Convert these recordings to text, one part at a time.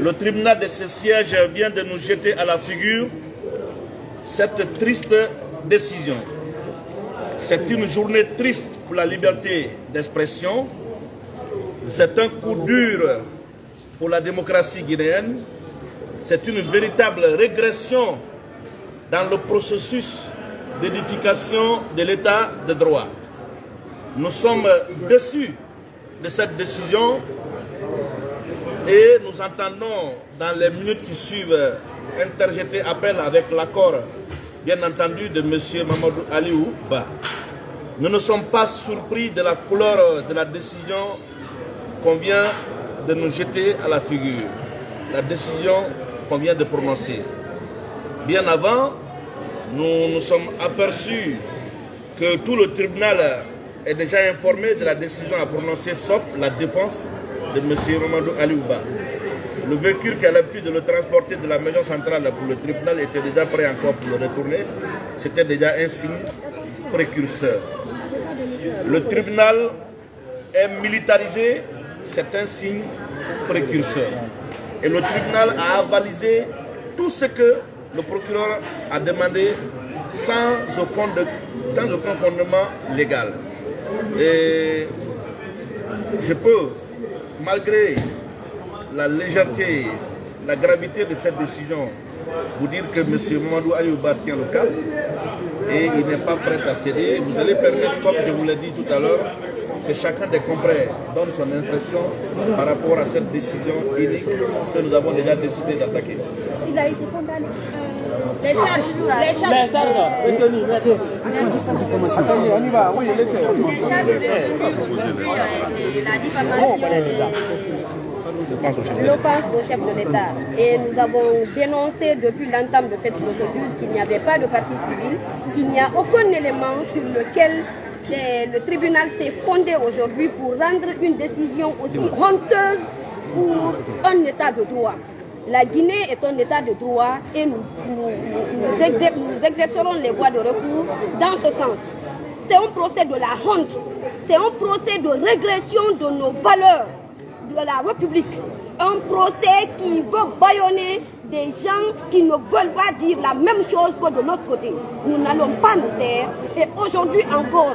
Le tribunal de ce siège vient de nous jeter à la figure cette triste décision. C'est une journée triste pour la liberté d'expression. C'est un coup dur pour la démocratie guinéenne. C'est une véritable régression dans le processus d'édification de l'état de droit. Nous sommes déçus de cette décision et nous entendons dans les minutes qui suivent interjeter appel avec l'accord bien entendu de M. Mamadou Aliou Ba. Nous ne sommes pas surpris de la couleur de la décision qu'on vient de nous jeter à la figure, la décision qu'on vient de prononcer. Bien avant, nous nous sommes aperçus que tout le tribunal est déjà informé de la décision à prononcer, sauf la défense de M. Mamadou Aliou Ba. Le véhicule qui a l'habitude de le transporter de la maison centrale pour le tribunal était déjà prêt encore pour le retourner. C'était déjà un signe précurseur. Le tribunal est militarisé, c'est un signe précurseur. Et le tribunal a avalisé tout ce que le procureur a demandé sans aucun fondement légal. Et je peux, malgré la légèreté, la gravité de cette décision, vous dire que M. Mamadou Aliou Ba tient le cap et il n'est pas prêt à céder. Vous allez permettre, comme je vous l'ai dit tout à l'heure, que chacun des confrères donne son impression par rapport à cette décision unique que nous avons déjà décidé d'attaquer. Il a été condamné. Les charges. Attendez, on y va. Oui, laissez. Les charges c'est la diffamation l'offense au chef de l'État. Et nous avons dénoncé depuis l'entame de cette procédure qu'il n'y avait pas de partie civile, il n'y a aucun élément sur lequel le tribunal s'est fondé aujourd'hui pour rendre une décision aussi honteuse pour un État de droit. La Guinée est un État de droit et nous exercerons les voies de recours dans ce sens. C'est un procès de la honte, c'est un procès de régression de nos valeurs de la République. Un procès qui veut bâillonner des gens qui ne veulent pas dire la même chose que de l'autre côté. Nous n'allons pas nous taire et aujourd'hui encore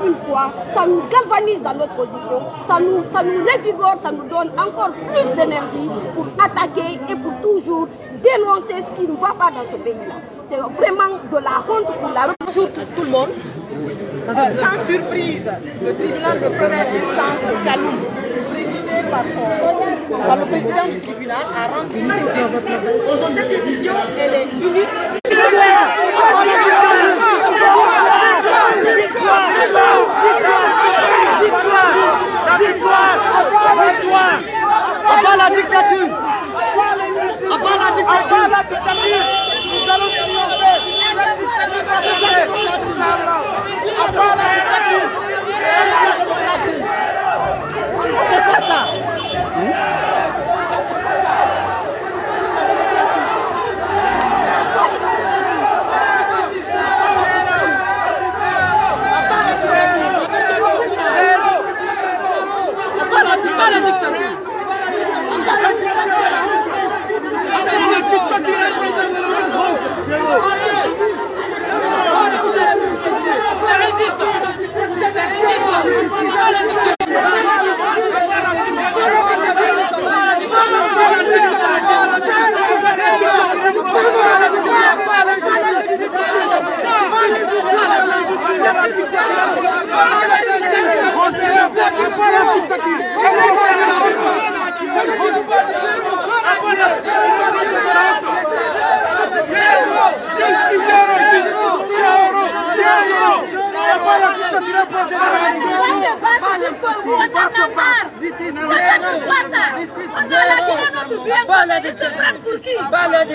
une fois, ça nous galvanise dans notre position, ça nous revigore, ça nous donne encore plus d'énergie pour attaquer et pour toujours dénoncer ce qui ne va pas dans ce pays-là. C'est vraiment de la honte pour la République. Bonjour tout le monde. Sans surprise, le tribunal de première instance Kaloum, présidé par le président du tribunal, a rendu une décision. Cette décision, elle est unique. Victoire à part la dictature. À part la dictature. Nous allons triompher. À part la dictature. C'est pas ça.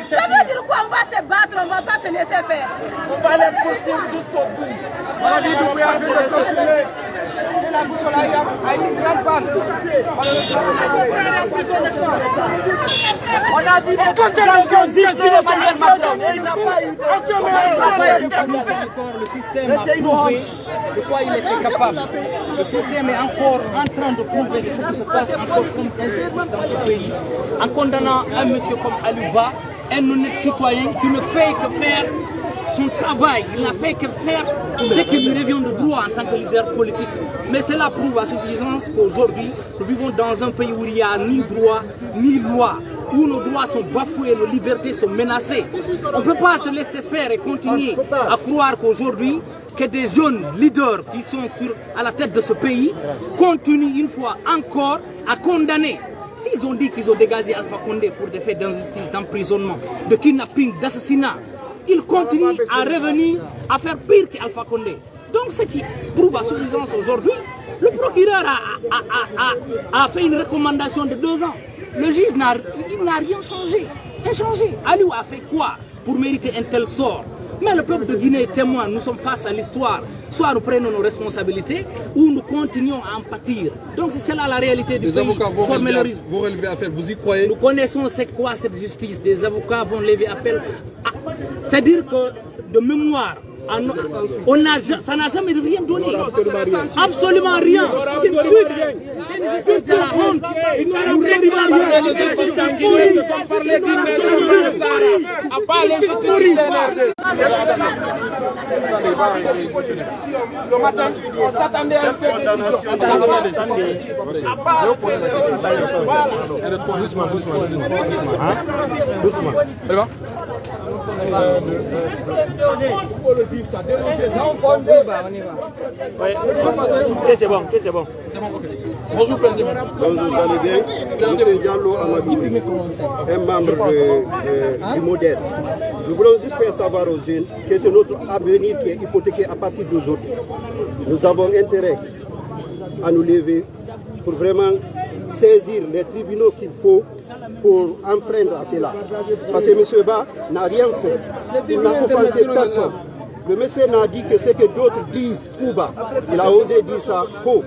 Ça veut dire quoi? On va se battre, on ne va pas se laisser faire. On va les poursuivre jusqu'au bout. La boussole a une grande panne. On a dit que Emmanuel Macron, il n'a pas eu le système a prouvé de quoi il était capable. Le système est encore en train de prouver de ce qui se passe encore comme injustice dans ce pays. En condamnant un monsieur comme Alouba, un honnête citoyen qui ne fait que faire son travail, il n'a fait que faire ce qui lui revient de droit en tant que leader politique. Mais cela prouve à suffisance qu'aujourd'hui, nous vivons dans un pays où il n'y a ni droit ni loi, où nos droits sont bafoués, nos libertés sont menacées. On ne peut pas se laisser faire et continuer à croire qu'aujourd'hui, que des jeunes leaders qui sont à la tête de ce pays continuent une fois encore à condamner. S'ils ont dit qu'ils ont dégagé Alpha Condé pour des faits d'injustice, d'emprisonnement, de kidnapping, d'assassinat, ils continuent à revenir à faire pire qu'Alpha Condé. Donc ce qui prouve à suffisance aujourd'hui, le procureur a fait une recommandation de 2 ans. Le juge n'a rien changé. Aliou a fait quoi pour mériter un tel sort? Mais le peuple de Guinée est témoin, nous sommes face à l'histoire. Soit nous prenons nos responsabilités ou nous continuons à en pâtir. Donc c'est cela la réalité du pays. Les avocats vont relever appel, vous y croyez? Nous connaissons c'est quoi cette justice. Des avocats vont lever appel. C'est-à-dire que de mémoire, ça n'a jamais rien donné. Absolument rien. C'est une justice de la honte. Nous réclamons les justices en Guinée. C'est comme parler le matin, on s'attendait à un peu C'est bon. Bonjour, président. Bonjour, vous allez bien? Monsieur Diallo Amadou, un membre du modèle. Nous voulons juste faire savoir aux jeunes que c'est notre avenir qui est hypothéqué à partir d'aujourd'hui. Nous avons intérêt à nous lever pour vraiment saisir les tribunaux qu'il faut pour enfreindre à cela. Parce que M. Ba n'a rien fait. Il n'a offensé personne. Le monsieur n'a dit que ce que d'autres disent tout bas. Il a osé dire ça haut.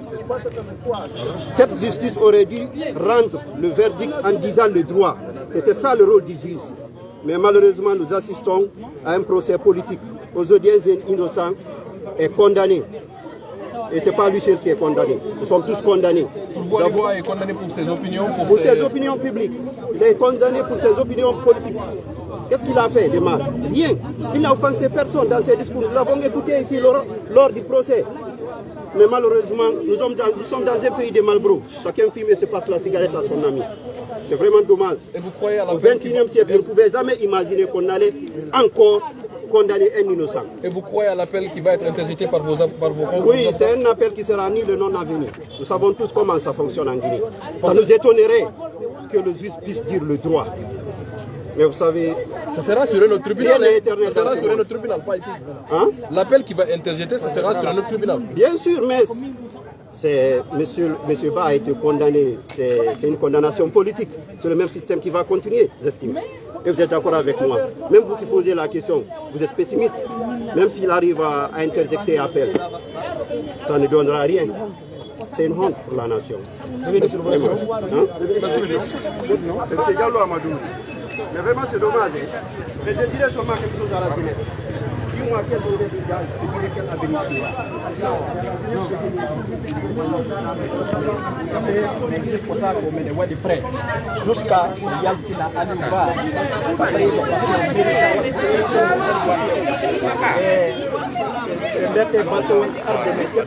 Cette justice aurait dû rendre le verdict en disant le droit. C'était ça le rôle du juge. Mais malheureusement, nous assistons à un procès politique. Aujourd'hui, un innocent est condamné. Et ce n'est pas lui seul qui est condamné. Nous sommes tous condamnés. Pourquoi il est condamné pour ses opinions? Pour ses opinions publiques. Il est condamné pour ses opinions politiques. Qu'est-ce qu'il a fait de mal? Rien. Il n'a offensé personne dans ses discours. Nous l'avons écouté ici lors du procès. Mais malheureusement, nous sommes dans un pays de Malbro. Chacun fume et se passe la cigarette à son ami. C'est vraiment dommage. Et vous croyez à la Au XXIe siècle, je ne pouvais jamais imaginer qu'on allait encore condamner un innocent. Et vous croyez à l'appel qui va être interjeté par vos comptes? Oui, c'est un appel qui sera ni le non-avenir. Nous savons tous comment ça fonctionne en Guinée. Ça nous étonnerait que le juge puisse dire le droit. Mais vous savez... Ça sera sur un autre tribunal. Ça sera sur un autre tribunal, pas ici. Hein? L'appel qui va interjeter, ça sera sur un autre tribunal. Bien sûr, mais... Monsieur Ba a été condamné, c'est une condamnation politique. C'est le même système qui va continuer, j'estime. Et vous êtes d'accord avec moi. Même vous qui posez la question, vous êtes pessimiste. Même s'il arrive à interjecter appel, ça ne donnera rien. C'est une honte pour la nation. Merci, monsieur. C'est Diallo Amadou. Mais vraiment, c'est dommage. Mais je dirais seulement quelque chose à la jeunesse. Dis-moi quel est le gars et quel avenir. jusqu'à Yaltina Alouba, mettre bateau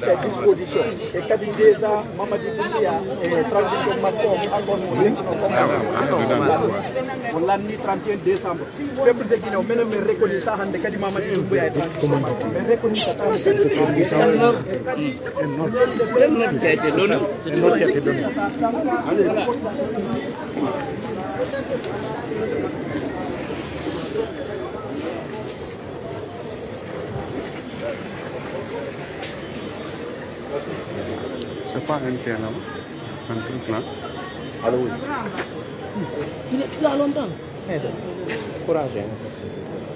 à disposition. Et quand il dit ça, Mamadi Boulia et transition Macron, on l'a mis 31 décembre. Le peuple de Guinée, on me reconnaît ça, on a dit Mamadi Boulia et transition Macron. Mais reconnaît ça, c'est un ordre qui a été donné. C'est un ordre qui a été donné. C'est pas interne, un truc là. Alors oui. Il est là longtemps. Courage.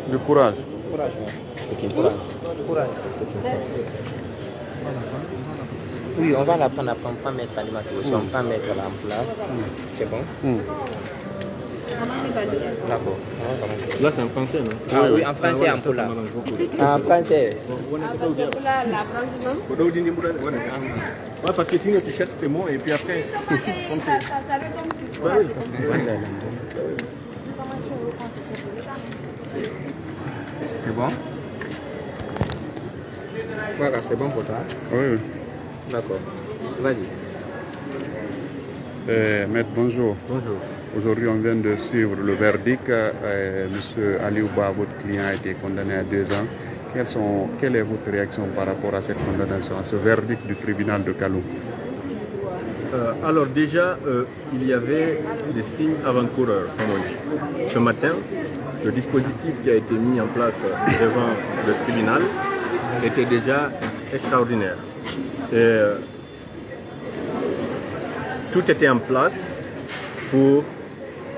Du courage. Courage. Courage. Courage. Oui, on va la prendre après, on ne peut pas mettre l'animateur aussi, on peut pas mettre là en place. C'est bon? D'accord. Là, c'est en français, non? Ah oui, en français, en pula. En français. Ouais, parce que sinon, tu cherches tes mots et puis après. C'est bon? Voilà, c'est bon pour toi? Oui. D'accord. Vas-y. Maître, bonjour. Bonjour. Aujourd'hui, on vient de suivre le verdict. Monsieur Aliouba, votre client, a été condamné à 2 ans. Quelle est votre réaction par rapport à cette condamnation, à ce verdict du tribunal de Kaloum? Alors déjà, il y avait des signes avant-coureurs, comme on dit. Ce matin, le dispositif qui a été mis en place devant le tribunal était déjà extraordinaire. Et, tout était en place pour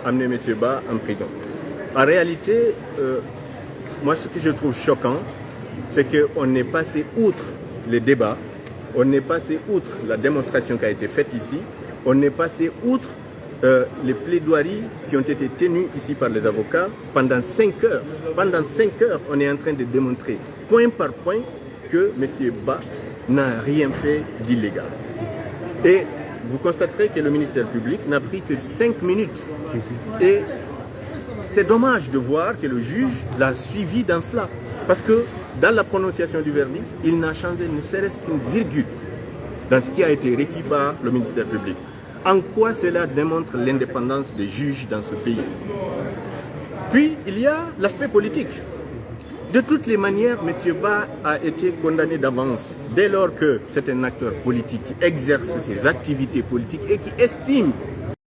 amener M. Ba en prison. En réalité, moi ce que je trouve choquant, c'est qu'on est passé outre les débats, on est passé outre la démonstration qui a été faite ici, on est passé outre les plaidoiries qui ont été tenues ici par les avocats pendant 5 heures. Pendant 5 heures, on est en train de démontrer point par point que M. Ba n'a rien fait d'illégal. Et vous constaterez que le ministère public n'a pris que 5 minutes. Et c'est dommage de voir que le juge l'a suivi dans cela. Parce que dans la prononciation du verdict, il n'a changé ne serait-ce qu'une virgule dans ce qui a été requis par le ministère public. En quoi cela démontre l'indépendance des juges dans ce pays? Puis, il y a l'aspect politique. De toutes les manières, M. Ba a été condamné d'avance. Dès lors que c'est un acteur politique qui exerce ses activités politiques et qui estime